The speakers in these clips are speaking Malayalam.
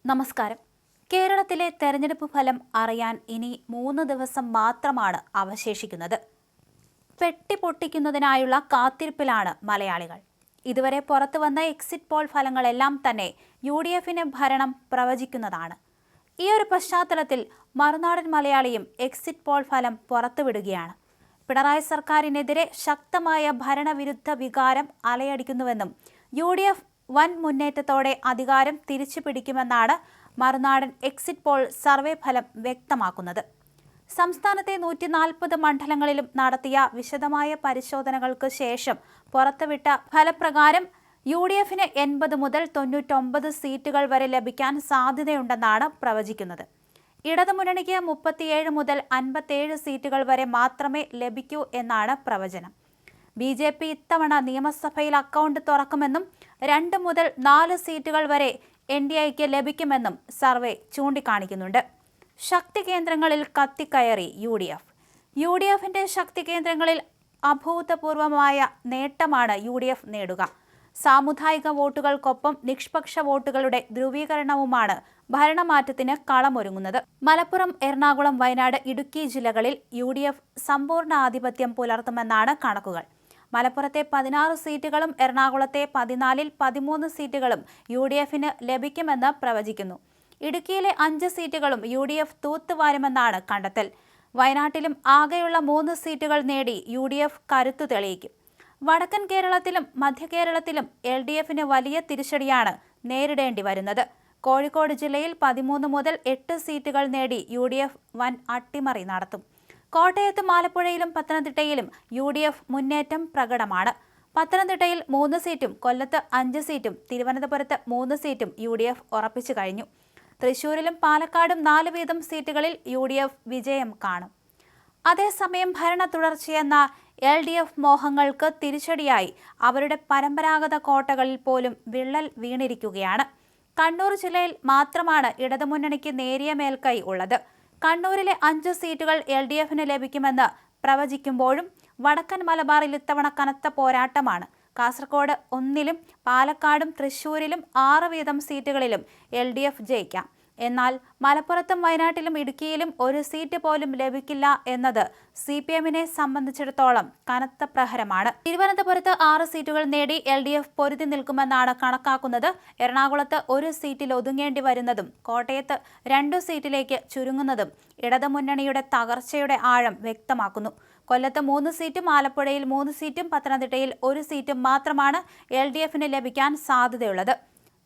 നമസ്കാരം. കേരളത്തിലെ തെരഞ്ഞെടുപ്പ് ഫലം അറിയാൻ ഇനി 3 ദിവസം മാത്രമാണ് അവശേഷിക്കുന്നത്. പെട്ടി പൊട്ടിക്കുന്നതിനായുള്ള കാത്തിരിപ്പിലാണ് മലയാളികൾ. ഇതുവരെ പുറത്തുവന്ന എക്സിറ്റ് പോൾ ഫലങ്ങളെല്ലാം തന്നെ UDFന് ഭരണം പ്രവചിക്കുന്നതാണ്. ഈ ഒരു പശ്ചാത്തലത്തിൽ മറുനാടൻ മലയാളിയും എക്സിറ്റ് പോൾ ഫലം പുറത്തുവിടുകയാണ്. പിണറായി സർക്കാരിനെതിരെ ശക്തമായ ഭരണവിരുദ്ധ വികാരം അലയടിക്കുന്നുവെന്നും UDF വൻ മുന്നേറ്റത്തോടെ അധികാരം തിരിച്ചു പിടിക്കുമെന്നാണ് മറുനാടൻ എക്സിറ്റ് പോൾ സർവേ ഫലം വ്യക്തമാക്കുന്നത്. സംസ്ഥാനത്തെ 140 മണ്ഡലങ്ങളിലും നടത്തിയ വിശദമായ പരിശോധനകൾക്ക് ശേഷം പുറത്തുവിട്ട ഫലപ്രകാരം UDFന് 80 മുതൽ 99 സീറ്റുകൾ വരെ ലഭിക്കാൻ സാധ്യതയുണ്ടെന്നാണ് പ്രവചിക്കുന്നത്. ഇടതുമുന്നണിക്ക് 37 മുതൽ 57 സീറ്റുകൾ വരെ മാത്രമേ ലഭിക്കൂ എന്നാണ് പ്രവചനം. BJP ഇത്തവണ നിയമസഭയിൽ അക്കൗണ്ട് തുറക്കുമെന്നും 2 മുതൽ 4 സീറ്റുകൾ വരെ NDAക്ക് ലഭിക്കുമെന്നും സർവേ ചൂണ്ടിക്കാണിക്കുന്നുണ്ട്. ശക്തി കേന്ദ്രങ്ങളിൽ കത്തിക്കയറി UDFന്റെ ശക്തി കേന്ദ്രങ്ങളിൽ അഭൂതപൂർവമായ നേട്ടമാണ് UDF നേടുക. സാമുദായിക വോട്ടുകൾക്കൊപ്പം നിഷ്പക്ഷ വോട്ടുകളുടെ ധ്രുവീകരണവുമാണ് ഭരണമാറ്റത്തിന് കളമൊരുങ്ങുന്നത്. മലപ്പുറം, എറണാകുളം, വയനാട്, ഇടുക്കി ജില്ലകളിൽ UDF സമ്പൂർണ്ണ ആധിപത്യം പുലർത്തുമെന്നാണ് കണക്കുകൾ. മലപ്പുറത്തെ 16 സീറ്റുകളും എറണാകുളത്തെ 14-ൽ 13 സീറ്റുകളും UDFന് ലഭിക്കുമെന്ന് പ്രവചിക്കുന്നു. ഇടുക്കിയിലെ 5 സീറ്റുകളും UDF തൂത്തുവാരുമെന്നാണ് കണ്ടെത്തൽ. വയനാട്ടിലും ആകെയുള്ള 3 സീറ്റുകൾ നേടി UDF കരുത്തു തെളിയിക്കും. വടക്കൻ കേരളത്തിലും മധ്യ കേരളത്തിലും LDFന് വലിയ തിരിച്ചടിയാണ് നേരിടേണ്ടി വരുന്നത്. കോഴിക്കോട് ജില്ലയിൽ 13 മുതൽ 8 സീറ്റുകൾ നേടി UDF വൻ അട്ടിമറി നടത്തും. കോട്ടയത്തും ആലപ്പുഴയിലും പത്തനംതിട്ടയിലും UDF മുന്നേറ്റം പ്രകടമാണ്. പത്തനംതിട്ടയിൽ 3 സീറ്റും കൊല്ലത്ത് 5 സീറ്റും തിരുവനന്തപുരത്ത് 3 സീറ്റും UDF ഉറപ്പിച്ചു കഴിഞ്ഞു. തൃശൂരിലും പാലക്കാടും 4 വീതം സീറ്റുകളിൽ UDF വിജയം കാണും. അതേസമയം ഭരണ തുടർച്ചയെന്ന LDF മോഹങ്ങൾക്ക് തിരിച്ചടിയായി അവരുടെ പരമ്പരാഗത കോട്ടകളിൽ പോലും വിള്ളൽ വീണിരിക്കുകയാണ്. കണ്ണൂർ ജില്ലയിൽ മാത്രമാണ് ഇടതുമുന്നണിക്ക് നേരിയ മേൽക്കൈ ഉള്ളത്. കണ്ണൂരിലെ 5 സീറ്റുകൾ LDFന് ലഭിക്കുമെന്ന് പ്രവചിക്കുമ്പോഴും വടക്കൻ മലബാറിൽ ഇത്തവണ കനത്ത പോരാട്ടമാണ്. കാസർഗോഡ് 1-ലും പാലക്കാടും തൃശൂരിലും 6 വീതം സീറ്റുകളിലും LDF ജയിക്കാം. എന്നാൽ മലപ്പുറത്തും വയനാട്ടിലും ഇടുക്കിയിലും 1 സീറ്റ് പോലും ലഭിക്കില്ല എന്നത് CPMനെ സംബന്ധിച്ചിടത്തോളം കനത്ത പ്രഹരമാണ്. തിരുവനന്തപുരത്ത് 6 സീറ്റുകൾ നേടി LDF പൊരുതി നിൽക്കുമെന്നാണ് കണക്കാക്കുന്നത്. എറണാകുളത്ത് 1 സീറ്റിൽ ഒതുങ്ങേണ്ടി വരുന്നതും കോട്ടയത്ത് 2 സീറ്റിലേക്ക് ചുരുങ്ങുന്നതും ഇടതുമുന്നണിയുടെ തകർച്ചയുടെ ആഴം വ്യക്തമാക്കുന്നു. കൊല്ലത്ത് 3 സീറ്റും ആലപ്പുഴയിൽ 3 സീറ്റും പത്തനംതിട്ടയിൽ 1 സീറ്റും മാത്രമാണ് LDFന് ലഭിക്കാൻ സാധ്യതയുള്ളത്.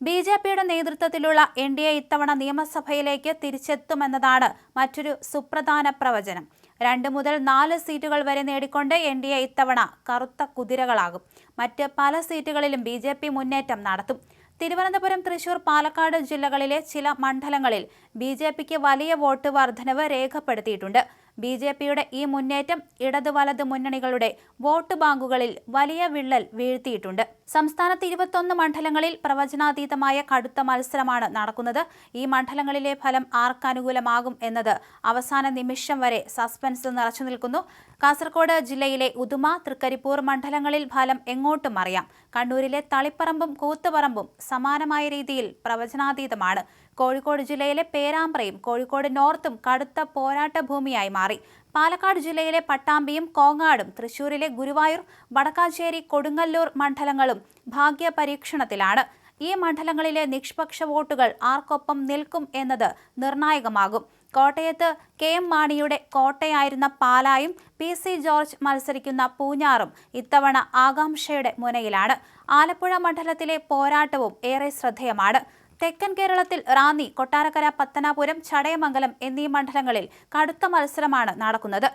BJPയുടെ നേതൃത്വത്തിലുള്ള NDA ഇത്തവണ നിയമസഭയിലേക്ക് തിരിച്ചെത്തുമെന്നതാണ് മറ്റൊരു സുപ്രധാന പ്രവചനം. 2 മുതൽ 4 സീറ്റുകൾ വരെ നേടിക്കൊണ്ട് NDA ഇത്തവണ കറുത്ത കുതിരകളാകും. മറ്റ് പല സീറ്റുകളിലും BJP മുന്നേറ്റം നടത്തും. തിരുവനന്തപുരം, തൃശൂർ, പാലക്കാട് ജില്ലകളിലെ ചില മണ്ഡലങ്ങളിൽ BJPക്ക് വലിയ വോട്ട് വർധനവ് രേഖപ്പെടുത്തിയിട്ടുണ്ട്. BJPയുടെ ഈ മുന്നേറ്റം ഇടത് വലത് മുന്നണികളുടെ വോട്ട് ബാങ്കുകളിൽ വലിയ വിള്ളൽ വീഴ്ത്തിയിട്ടുണ്ട്. സംസ്ഥാനത്ത് 21 മണ്ഡലങ്ങളിൽ പ്രവചനാതീതമായ കടുത്ത മത്സരമാണ് നടക്കുന്നത്. ഈ മണ്ഡലങ്ങളിലെ ഫലം ആർക്കനുകൂലമാകും എന്നത് അവസാന നിമിഷം വരെ സസ്പെൻസ് നിറച്ചു നിൽക്കുന്നു. കാസർഗോഡ് ജില്ലയിലെ ഉദുമ, തൃക്കരിപ്പൂർ മണ്ഡലങ്ങളിൽ ഫലം എങ്ങോട്ടും അറിയാം. കണ്ണൂരിലെ തളിപ്പറമ്പും കൂത്തുപറമ്പും സമാനമായ രീതിയിൽ പ്രവചനാതീതമാണ്. കോഴിക്കോട് ജില്ലയിലെ പേരാമ്പ്രയും കോഴിക്കോട് നോർത്തും കടുത്ത പോരാട്ട ഭൂമിയായി മാറി. പാലക്കാട് ജില്ലയിലെ പട്ടാമ്പിയും കോങ്ങാടും തൃശൂരിലെ ഗുരുവായൂർ, വടക്കാഞ്ചേരി, കൊടുങ്ങല്ലൂർ മണ്ഡലങ്ങളും ഭാഗ്യ പരീക്ഷണത്തിലാണ്. ഈ മണ്ഡലങ്ങളിലെ നിഷ്പക്ഷ വോട്ടുകൾ ആർക്കൊപ്പം നിൽക്കും എന്നത് നിർണായകമാകും. കോട്ടയത്ത് KM മാണിയുടെ കോട്ടയായിരുന്ന പാലായും PC ജോർജ് മത്സരിക്കുന്ന പൂഞ്ഞാറും ഇത്തവണ ആകാംക്ഷയുടെ മുനയിലാണ്. ആലപ്പുഴ മണ്ഡലത്തിലെ പോരാട്ടവും ഏറെ ശ്രദ്ധേയമാണ്. തെക്കൻ കേരളത്തിൽ റാന്നി, കൊട്ടാരക്കര, പത്തനാപുരം, ചടയമംഗലം എന്നീ മണ്ഡലങ്ങളിൽ കടുത്ത മത്സരമാണ് നടക്കുന്നത്.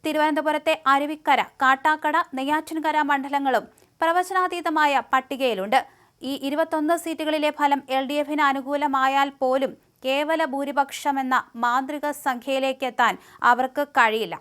തിരുവനന്തപുരത്തെ അരുവിക്കര, കാട്ടാക്കട, നെയ്യാറ്റിൻകര മണ്ഡലങ്ങളും പ്രവചനാതീതമായ പട്ടികയിലുണ്ട്. ഈ 21 സീറ്റുകളിലെ ഫലം LDFന് അനുകൂലമായാൽ പോലും കേവല ഭൂരിപക്ഷമെന്ന മാന്ത്രിക സംഖ്യയിലേക്കെത്താൻ അവർക്ക് കഴിയില്ല.